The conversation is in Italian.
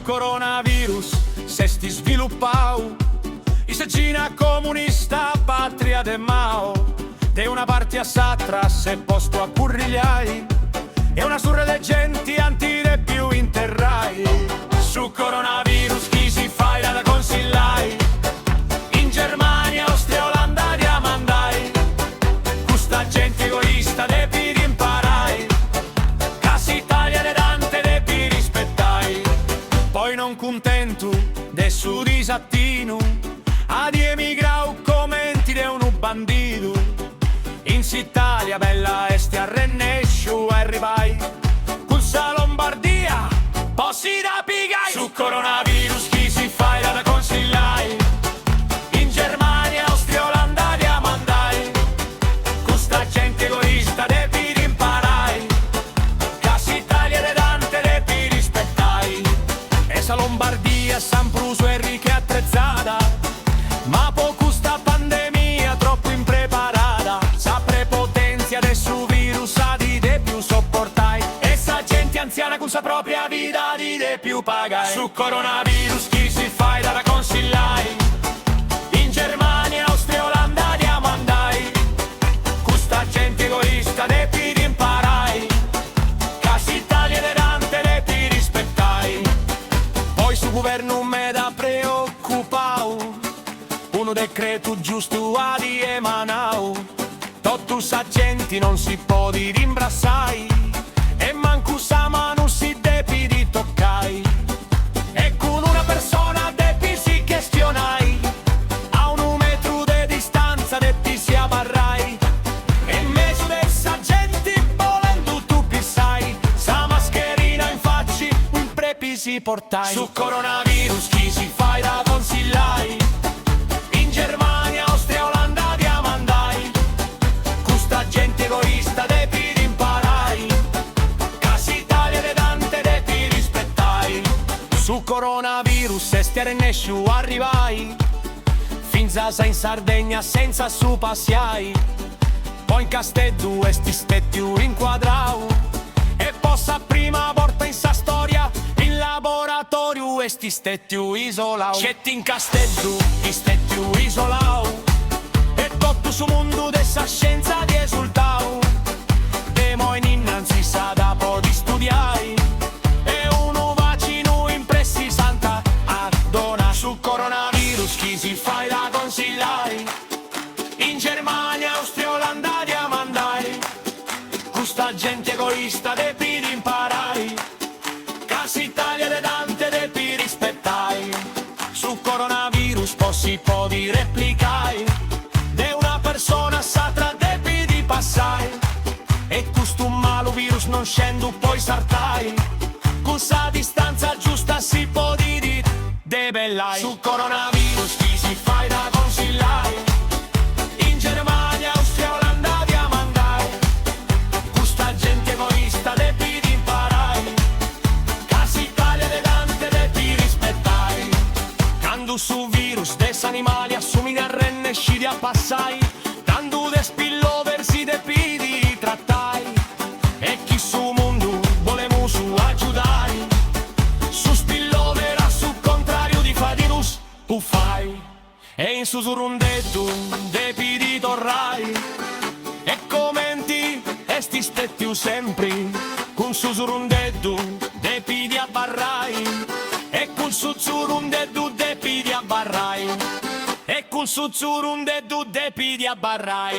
coronavirus se sti sviluppau i se Cina comunista patria de Mao de una parte a Satra se posto a currigliai e una surre de genti antire più interrai su coronavirus chi si fa da consigliai in Germania, Austria, Olanda diamandai questa gente egoista de pi imparai casi Italia de Dante de pi rispettai poi non contento de su disattino ad emigrau commenti de un bandito in Italia bella este a rennesciu arrivai culsa Lombardia posi da pigai su coronavirus chi si fa da consigliai in Germania, Austria, Olanda diamandai questa gente egoista de pi imparai casi Italia de Dante de pi rispettai esa Lombardia San Pruso e ricca attrezzata ma poco sta pandemia troppo impreparata sa prepotenzia del suo virus a di de più sopportai essa gente anziana con sa propria vita di de più pagai su coronavirus chi si fa da consigliai in Germania, Austria, Olanda diamandai questa gente egoista de più imparai casi Italia de Dante de più rispettai poi su governo me da preoccupau uno decreto giusto a di emanau tutto sa gente non si può di rimbrassai e manco sa mano si depi di toccai e con una persona depi si questionai a 1 metro di distanza depi si abbarrai e in mezzo dessa gente volendo tu pissai sa mascherina in facci un prepi si portai su coronavirus chi si fa da consigliai in Germania, Austria, Olanda diamandai questa gente egoista de pi imparai casi Italia de Dante de pi rispettai su coronavirus e stiare nesciu arrivai finza in Sardegna senza su passiai poi in Casteddu e sti stettiu inquadrau e possa prima volta in sa storia in laboratorio e sti stettiu isolau cetti in Casteddu i stettiu isolau e tutto su mondo dessa scienza di esultau demo in innanzi sa da po' di studiai e uno vaccino impressi santa addona su coronavirus chi si fa da consigliai in Germania, Austria, Olanda diamandai questa gente egoista de pi imparai casi Italia de Dante de pi rispettai su coronavirus si può di replicai de una persona satra de pi di passai e questo malo virus non scendo poi sartai con sa distanza giusta si può di debellai su coronavirus chi si fa da consigliai in Germania, Austria, Olanda diamandai questa gente egoista de pi imparai casi Italia de Dante de pi rispettai quando su virus des animali assumi a rennesci di appassai dando de spilloversi de pi di trattai e chi su mondo volemo su aiutare su spillovera su contrario di fadinus puffai e in susurrundetto de pi di torrai e commenti e sti stettiu sempre con susurrundetto de pi di abbarrai e col suzzurundetto de pi di abbarrai e col suzzurundetto de pi di abbarrai